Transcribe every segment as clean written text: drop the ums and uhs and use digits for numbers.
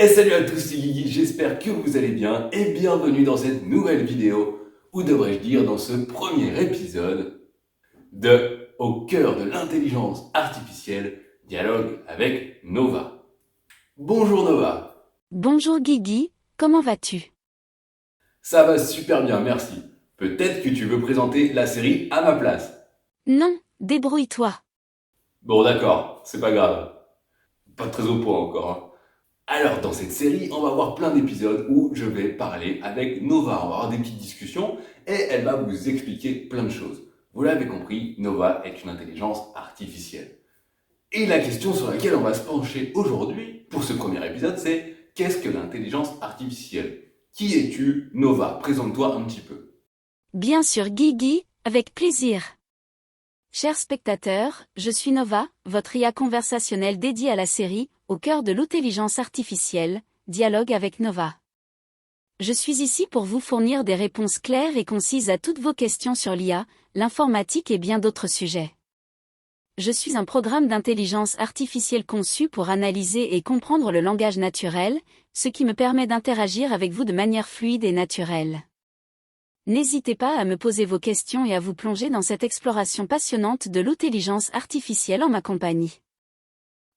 Et salut à tous, c'est Guigui, j'espère que vous allez bien et bienvenue dans cette nouvelle vidéo, ou devrais-je dire dans ce premier épisode de Au cœur de l'intelligence artificielle, dialogue avec Nova. Bonjour Nova. Bonjour Guigui, comment vas-tu? Ça va super bien, merci. Peut-être que tu veux présenter la série à ma place. Non, débrouille-toi. Bon d'accord, c'est pas grave. Pas très au point encore, hein. Alors, dans cette série, on va avoir plein d'épisodes où je vais parler avec Nova. On va avoir des petites discussions et elle va vous expliquer plein de choses. Vous l'avez compris, Nova est une intelligence artificielle. Et la question sur laquelle on va se pencher aujourd'hui, pour ce premier épisode, c'est qu'est-ce que l'intelligence artificielle? Qui es-tu, Nova? Présente-toi un petit peu. Bien sûr Guigui, avec plaisir. Chers spectateurs, je suis Nova, votre IA conversationnelle dédiée à la série Au cœur de l'intelligence artificielle, dialogue avec Nova. Je suis ici pour vous fournir des réponses claires et concises à toutes vos questions sur l'IA, l'informatique et bien d'autres sujets. Je suis un programme d'intelligence artificielle conçu pour analyser et comprendre le langage naturel, ce qui me permet d'interagir avec vous de manière fluide et naturelle. N'hésitez pas à me poser vos questions et à vous plonger dans cette exploration passionnante de l'intelligence artificielle en ma compagnie.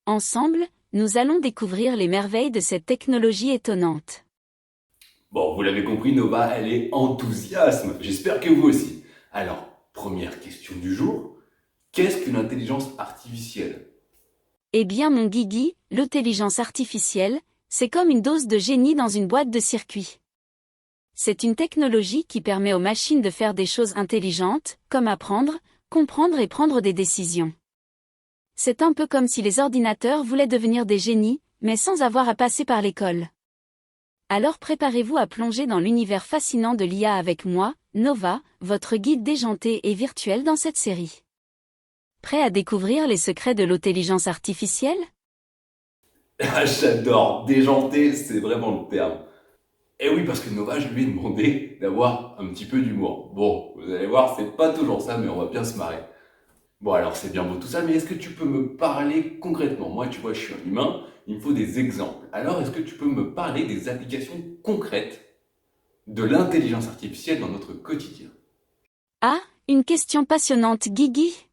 Ensemble, nous allons découvrir les merveilles de cette technologie étonnante. Bon, vous l'avez compris, Nova, elle est enthousiasme. J'espère que vous aussi. Alors, première question du jour. Qu'est-ce qu'une intelligence artificielle? Eh bien mon Guigui, l'intelligence artificielle, c'est comme une dose de génie dans une boîte de circuits. C'est une technologie qui permet aux machines de faire des choses intelligentes, comme apprendre, comprendre et prendre des décisions. C'est un peu comme si les ordinateurs voulaient devenir des génies, mais sans avoir à passer par l'école. Alors préparez-vous à plonger dans l'univers fascinant de l'IA avec moi, Nova, votre guide déjanté et virtuel dans cette série. Prêt à découvrir les secrets de l'intelligence artificielle? Ah, j'adore, déjanté, c'est vraiment le terme. Et oui, parce que Nova, je lui ai demandé d'avoir un petit peu d'humour. Bon, vous allez voir, c'est pas toujours ça, mais on va bien se marrer. Bon, alors c'est bien beau tout ça, mais est-ce que tu peux me parler concrètement? Moi, tu vois, je suis un humain, il me faut des exemples. Alors, est-ce que tu peux me parler des applications concrètes de l'intelligence artificielle dans notre quotidien? Ah, une question passionnante Guigui.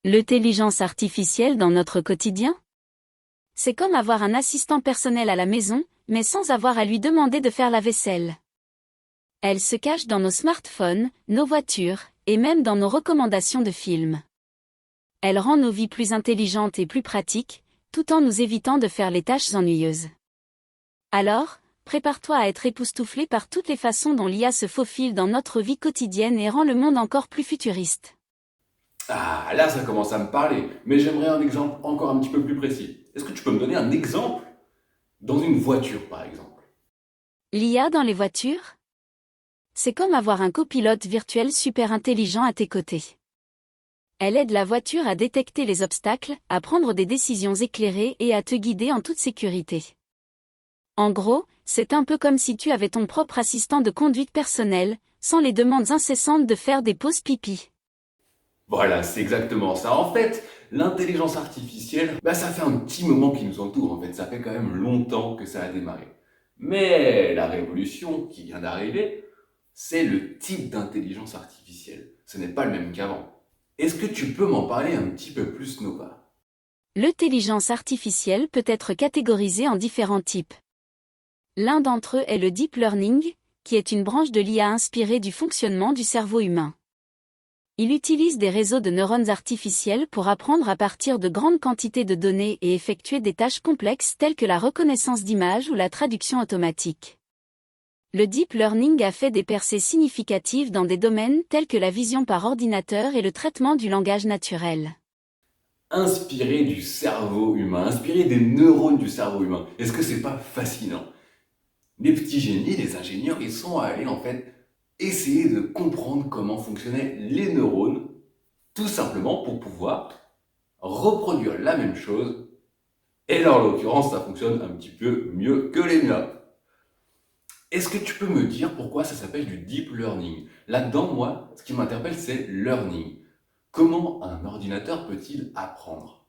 L'intelligence artificielle dans notre quotidien? C'est comme avoir un assistant personnel à la maison, mais sans avoir à lui demander de faire la vaisselle. Elle se cache dans nos smartphones, nos voitures, et même dans nos recommandations de films. Elle rend nos vies plus intelligentes et plus pratiques, tout en nous évitant de faire les tâches ennuyeuses. Alors, prépare-toi à être époustouflé par toutes les façons dont l'IA se faufile dans notre vie quotidienne et rend le monde encore plus futuriste. Ah, là, ça commence à me parler, mais j'aimerais un exemple encore un petit peu plus précis. Est-ce que tu peux me donner un exemple dans une voiture, par exemple? L'IA dans les voitures? C'est comme avoir un copilote virtuel super intelligent à tes côtés. Elle aide la voiture à détecter les obstacles, à prendre des décisions éclairées et à te guider en toute sécurité. En gros, c'est un peu comme si tu avais ton propre assistant de conduite personnel, sans les demandes incessantes de faire des pauses pipi. Voilà, c'est exactement ça. En fait, l'intelligence artificielle, bah, ça fait un petit moment qui nous entoure. En fait, ça fait quand même longtemps que ça a démarré. Mais la révolution qui vient d'arriver, c'est le type d'intelligence artificielle. Ce n'est pas le même qu'avant. Est-ce que tu peux m'en parler un petit peu plus, Nova? L'intelligence artificielle peut être catégorisée en différents types. L'un d'entre eux est le deep learning, qui est une branche de l'IA inspirée du fonctionnement du cerveau humain. Il utilise des réseaux de neurones artificiels pour apprendre à partir de grandes quantités de données et effectuer des tâches complexes telles que la reconnaissance d'images ou la traduction automatique. Le deep learning a fait des percées significatives dans des domaines tels que la vision par ordinateur et le traitement du langage naturel. Inspiré du cerveau humain, inspiré des neurones du cerveau humain. Est-ce que c'est pas fascinant? Les petits génies, les ingénieurs, ils sont allés en fait essayer de comprendre comment fonctionnaient les neurones, tout simplement pour pouvoir reproduire la même chose. Et là, en l'occurrence, ça fonctionne un petit peu mieux que les miens. Est-ce que tu peux me dire pourquoi ça s'appelle du deep learning? Là-dedans, moi, ce qui m'interpelle, c'est learning. Comment un ordinateur peut-il apprendre?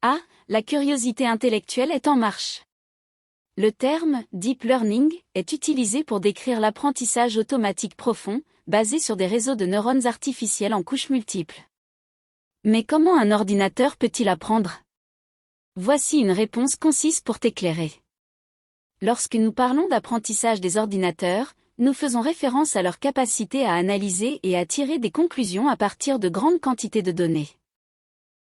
Ah, la curiosité intellectuelle est en marche. Le terme « deep learning » est utilisé pour décrire l'apprentissage automatique profond, basé sur des réseaux de neurones artificiels en couches multiples. Mais comment un ordinateur peut-il apprendre? Voici une réponse concise pour t'éclairer. Lorsque nous parlons d'apprentissage des ordinateurs, nous faisons référence à leur capacité à analyser et à tirer des conclusions à partir de grandes quantités de données.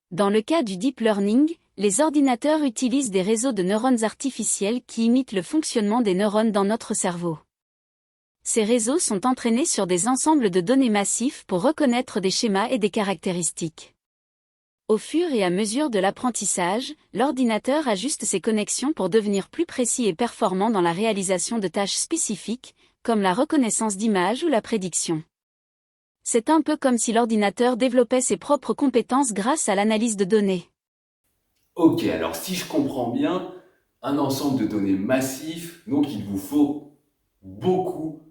Dans le cas du deep learning, les ordinateurs utilisent des réseaux de neurones artificiels qui imitent le fonctionnement des neurones dans notre cerveau. Ces réseaux sont entraînés sur des ensembles de données massifs pour reconnaître des schémas et des caractéristiques. Au fur et à mesure de l'apprentissage, l'ordinateur ajuste ses connexions pour devenir plus précis et performant dans la réalisation de tâches spécifiques, comme la reconnaissance d'images ou la prédiction. C'est un peu comme si l'ordinateur développait ses propres compétences grâce à l'analyse de données. Ok, alors si je comprends bien, un ensemble de données massif, donc il vous faut beaucoup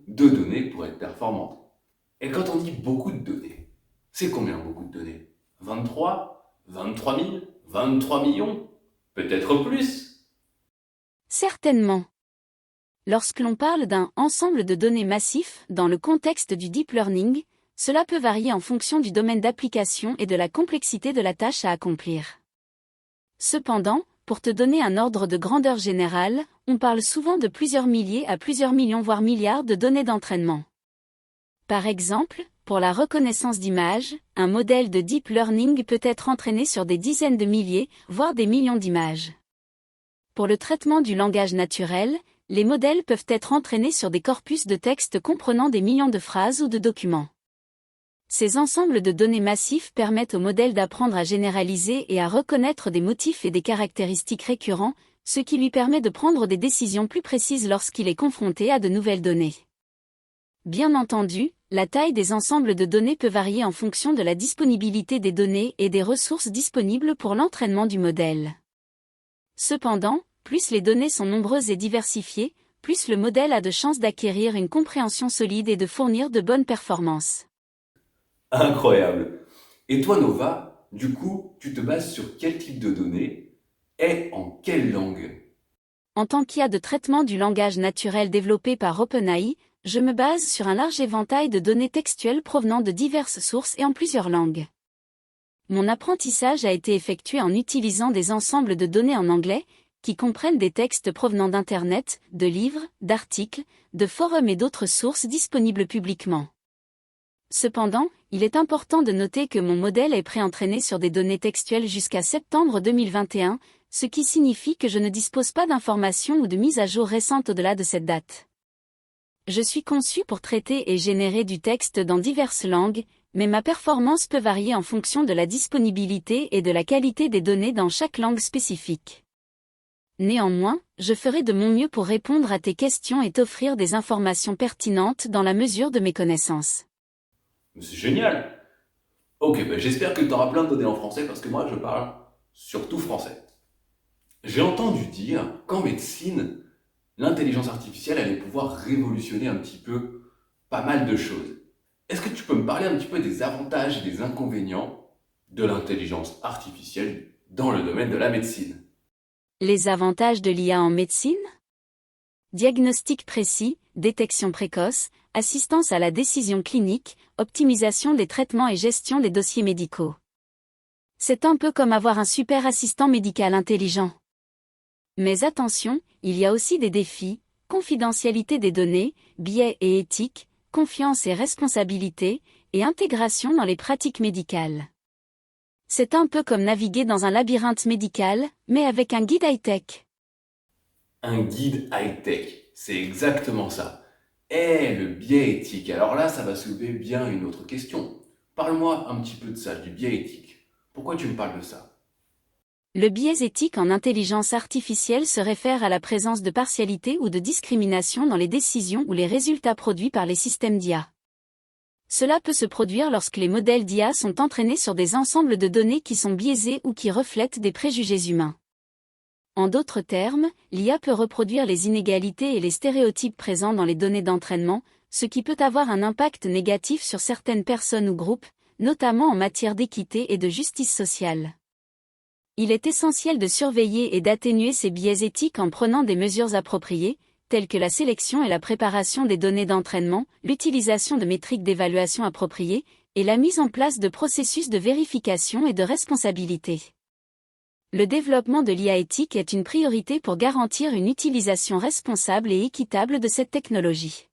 de données pour être performante. Et quand on dit beaucoup de données, c'est combien beaucoup de données? 23? 23 000? 23 millions? Peut-être plus? Certainement. Lorsque l'on parle d'un ensemble de données massifs dans le contexte du deep learning, cela peut varier en fonction du domaine d'application et de la complexité de la tâche à accomplir. Cependant, pour te donner un ordre de grandeur générale, on parle souvent de plusieurs milliers à plusieurs millions voire milliards de données d'entraînement. Par exemple, pour la reconnaissance d'images, un modèle de deep learning peut être entraîné sur des dizaines de milliers, voire des millions d'images. Pour le traitement du langage naturel, les modèles peuvent être entraînés sur des corpus de texte comprenant des millions de phrases ou de documents. Ces ensembles de données massifs permettent au modèle d'apprendre à généraliser et à reconnaître des motifs et des caractéristiques récurrents, ce qui lui permet de prendre des décisions plus précises lorsqu'il est confronté à de nouvelles données. Bien entendu, la taille des ensembles de données peut varier en fonction de la disponibilité des données et des ressources disponibles pour l'entraînement du modèle. Cependant, plus les données sont nombreuses et diversifiées, plus le modèle a de chances d'acquérir une compréhension solide et de fournir de bonnes performances. Incroyable! Et toi, Nova, du coup, tu te bases sur quel type de données et en quelle langue? En tant qu'IA de traitement du langage naturel développé par OpenAI, je me base sur un large éventail de données textuelles provenant de diverses sources et en plusieurs langues. Mon apprentissage a été effectué en utilisant des ensembles de données en anglais, qui comprennent des textes provenant d'Internet, de livres, d'articles, de forums et d'autres sources disponibles publiquement. Cependant, il est important de noter que mon modèle est pré-entraîné sur des données textuelles jusqu'à septembre 2021, ce qui signifie que je ne dispose pas d'informations ou de mises à jour récentes au-delà de cette date. Je suis conçu pour traiter et générer du texte dans diverses langues, mais ma performance peut varier en fonction de la disponibilité et de la qualité des données dans chaque langue spécifique. Néanmoins, je ferai de mon mieux pour répondre à tes questions et t'offrir des informations pertinentes dans la mesure de mes connaissances. C'est génial! Ok, j'espère que tu auras plein de données en français parce que moi je parle surtout français. J'ai entendu dire qu'en médecine, l'intelligence artificielle allait pouvoir révolutionner un petit peu pas mal de choses. Est-ce que tu peux me parler un petit peu des avantages et des inconvénients de l'intelligence artificielle dans le domaine de la médecine? Les avantages de l'IA en médecine? Diagnostic précis, détection précoce, assistance à la décision clinique, optimisation des traitements et gestion des dossiers médicaux. C'est un peu comme avoir un super assistant médical intelligent. Mais attention, il y a aussi des défis, confidentialité des données, biais et éthique, confiance et responsabilité, et intégration dans les pratiques médicales. C'est un peu comme naviguer dans un labyrinthe médical, mais avec un guide high-tech. Un guide high-tech, c'est exactement ça. Et le biais éthique, alors là, ça va soulever bien une autre question. Parle-moi un petit peu de ça, du biais éthique. Pourquoi tu me parles de ça? Le biais éthique en intelligence artificielle se réfère à la présence de partialité ou de discrimination dans les décisions ou les résultats produits par les systèmes d'IA. Cela peut se produire lorsque les modèles d'IA sont entraînés sur des ensembles de données qui sont biaisés ou qui reflètent des préjugés humains. En d'autres termes, l'IA peut reproduire les inégalités et les stéréotypes présents dans les données d'entraînement, ce qui peut avoir un impact négatif sur certaines personnes ou groupes, notamment en matière d'équité et de justice sociale. Il est essentiel de surveiller et d'atténuer ces biais éthiques en prenant des mesures appropriées, telles que la sélection et la préparation des données d'entraînement, l'utilisation de métriques d'évaluation appropriées, et la mise en place de processus de vérification et de responsabilité. Le développement de l'IA éthique est une priorité pour garantir une utilisation responsable et équitable de cette technologie.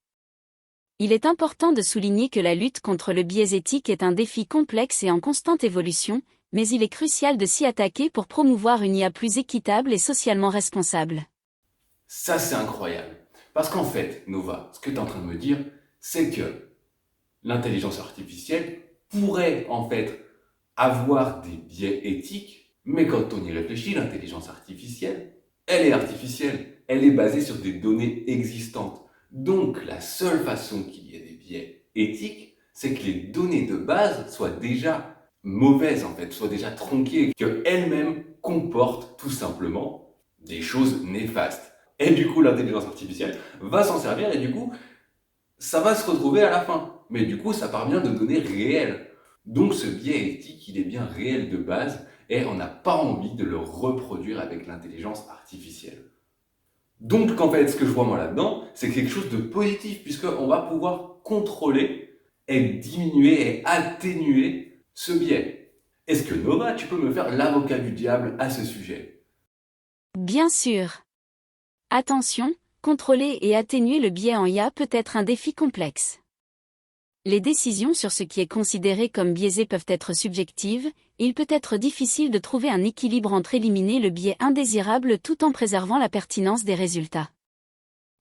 Il est important de souligner que la lutte contre le biais éthique est un défi complexe et en constante évolution, mais il est crucial de s'y attaquer pour promouvoir une IA plus équitable et socialement responsable. Ça, c'est incroyable. Parce qu'en fait, Nova, ce que tu es en train de me dire, c'est que l'intelligence artificielle pourrait en fait avoir des biais éthiques, mais quand on y réfléchit, l'intelligence artificielle, elle est artificielle, elle est basée sur des données existantes. Donc la seule façon qu'il y ait des biais éthiques, c'est que les données de base soient déjà mauvaises en fait, soient déjà tronquées, qu'elles-mêmes comportent tout simplement des choses néfastes. Et du coup, l'intelligence artificielle va s'en servir et du coup, ça va se retrouver à la fin. Mais du coup, ça part bien de données réelles. Donc ce biais éthique, il est bien réel de base et on n'a pas envie de le reproduire avec l'intelligence artificielle. Donc en fait, ce que je vois moi là-dedans, c'est quelque chose de positif puisqu'on va pouvoir contrôler et diminuer et atténuer ce biais. Est-ce que Nova, tu peux me faire l'avocat du diable à ce sujet? Bien sûr. Attention, contrôler et atténuer le biais en IA peut être un défi complexe. Les décisions sur ce qui est considéré comme biaisé peuvent être subjectives, et il peut être difficile de trouver un équilibre entre éliminer le biais indésirable tout en préservant la pertinence des résultats.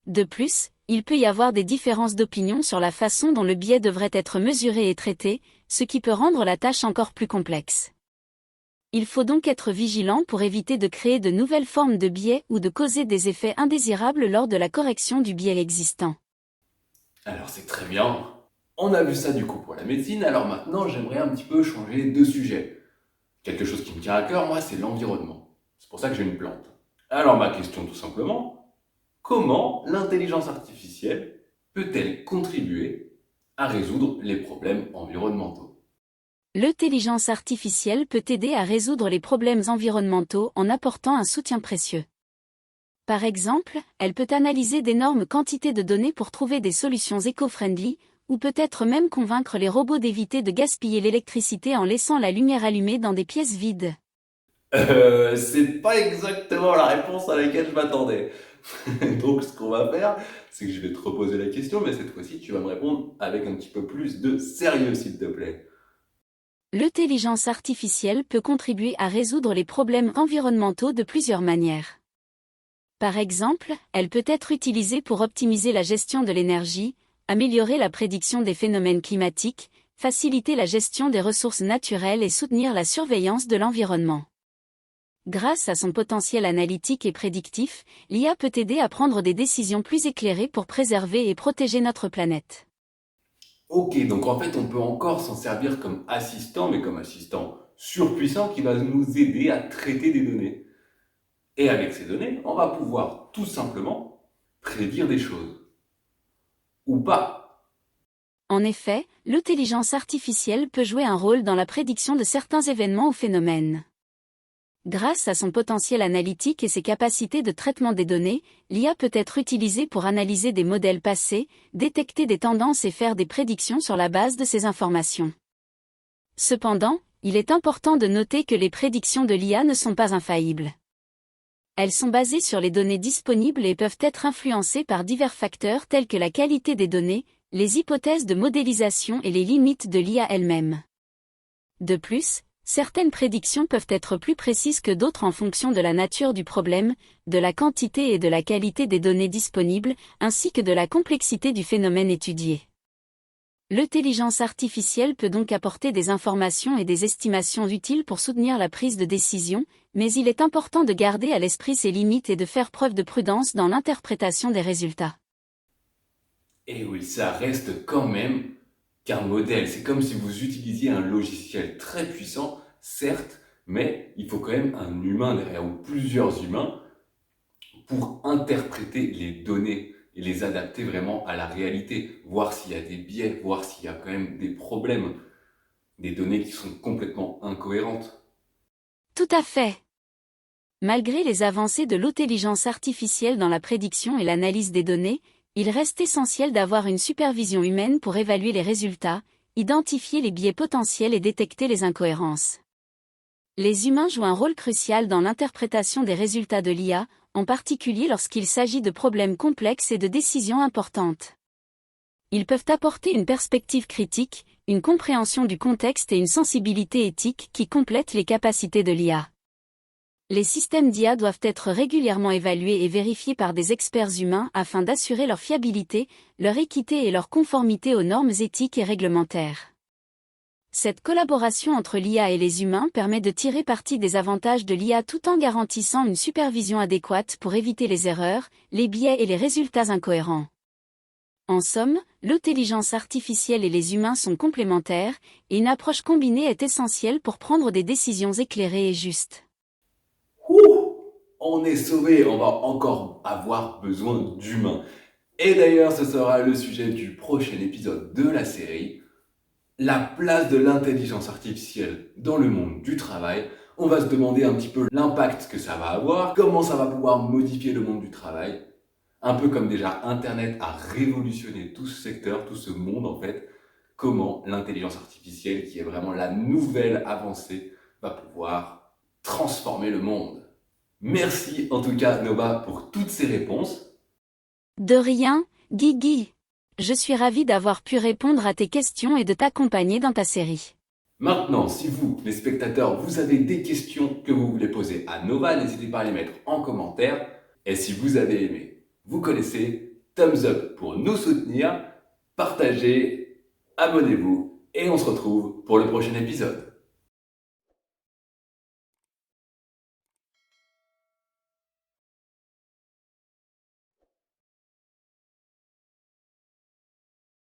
De plus, il peut y avoir des différences d'opinion sur la façon dont le biais devrait être mesuré et traité, ce qui peut rendre la tâche encore plus complexe. Il faut donc être vigilant pour éviter de créer de nouvelles formes de biais ou de causer des effets indésirables lors de la correction du biais existant. Alors c'est très bien. On a vu ça du coup pour la médecine, alors maintenant j'aimerais un petit peu changer de sujet. Quelque chose qui me tient à cœur, moi, c'est l'environnement. C'est pour ça que j'ai une plante. Alors ma question tout simplement, comment l'intelligence artificielle peut-elle contribuer à résoudre les problèmes environnementaux? L'intelligence artificielle peut aider à résoudre les problèmes environnementaux en apportant un soutien précieux. Par exemple, elle peut analyser d'énormes quantités de données pour trouver des solutions éco-friendly, ou peut-être même convaincre les robots d'éviter de gaspiller l'électricité en laissant la lumière allumée dans des pièces vides. C'est pas exactement la réponse à laquelle je m'attendais. Donc ce qu'on va faire, c'est que je vais te reposer la question, mais cette fois-ci, tu vas me répondre avec un petit peu plus de sérieux, s'il te plaît. L'intelligence artificielle peut contribuer à résoudre les problèmes environnementaux de plusieurs manières. Par exemple, elle peut être utilisée pour optimiser la gestion de l'énergie, améliorer la prédiction des phénomènes climatiques, faciliter la gestion des ressources naturelles et soutenir la surveillance de l'environnement. Grâce à son potentiel analytique et prédictif, l'IA peut aider à prendre des décisions plus éclairées pour préserver et protéger notre planète. Ok, donc en fait, on peut encore s'en servir comme assistant, mais comme assistant surpuissant qui va nous aider à traiter des données. Et avec ces données, on va pouvoir tout simplement prédire des choses. Ou pas. En effet, l'intelligence artificielle peut jouer un rôle dans la prédiction de certains événements ou phénomènes. Grâce à son potentiel analytique et ses capacités de traitement des données, l'IA peut être utilisée pour analyser des modèles passés, détecter des tendances et faire des prédictions sur la base de ces informations. Cependant, il est important de noter que les prédictions de l'IA ne sont pas infaillibles. Elles sont basées sur les données disponibles et peuvent être influencées par divers facteurs tels que la qualité des données, les hypothèses de modélisation et les limites de l'IA elle-même. De plus, certaines prédictions peuvent être plus précises que d'autres en fonction de la nature du problème, de la quantité et de la qualité des données disponibles, ainsi que de la complexité du phénomène étudié. L'intelligence artificielle peut donc apporter des informations et des estimations utiles pour soutenir la prise de décision, mais il est important de garder à l'esprit ses limites et de faire preuve de prudence dans l'interprétation des résultats. Et oui, ça reste quand même qu'un modèle. C'est comme si vous utilisiez un logiciel très puissant, certes, mais il faut quand même un humain derrière, ou plusieurs humains, pour interpréter les données et les adapter vraiment à la réalité, voir s'il y a des biais, voir s'il y a quand même des problèmes, des données qui sont complètement incohérentes. Tout à fait. Malgré les avancées de l'intelligence artificielle dans la prédiction et l'analyse des données, il reste essentiel d'avoir une supervision humaine pour évaluer les résultats, identifier les biais potentiels et détecter les incohérences. Les humains jouent un rôle crucial dans l'interprétation des résultats de l'IA, en particulier lorsqu'il s'agit de problèmes complexes et de décisions importantes. Ils peuvent apporter une perspective critique, une compréhension du contexte et une sensibilité éthique qui complètent les capacités de l'IA. Les systèmes d'IA doivent être régulièrement évalués et vérifiés par des experts humains afin d'assurer leur fiabilité, leur équité et leur conformité aux normes éthiques et réglementaires. Cette collaboration entre l'IA et les humains permet de tirer parti des avantages de l'IA tout en garantissant une supervision adéquate pour éviter les erreurs, les biais et les résultats incohérents. En somme, l'intelligence artificielle et les humains sont complémentaires, et une approche combinée est essentielle pour prendre des décisions éclairées et justes. Ouh, on est sauvé, on va encore avoir besoin d'humains. Et d'ailleurs, ce sera le sujet du prochain épisode de la série, la place de l'intelligence artificielle dans le monde du travail. On va se demander un petit peu l'impact que ça va avoir, comment ça va pouvoir modifier le monde du travail. Un peu comme déjà Internet a révolutionné tout ce secteur, tout ce monde en fait, comment l'intelligence artificielle, qui est vraiment la nouvelle avancée, va pouvoir transformer le monde. Merci en tout cas Nova pour toutes ces réponses. De rien, Guigui. Je suis ravie d'avoir pu répondre à tes questions et de t'accompagner dans ta série. Maintenant, si vous, les spectateurs, vous avez des questions que vous voulez poser à Nova, n'hésitez pas à les mettre en commentaire. Et si vous avez aimé, vous connaissez, thumbs up pour nous soutenir, partagez, abonnez-vous et on se retrouve pour le prochain épisode.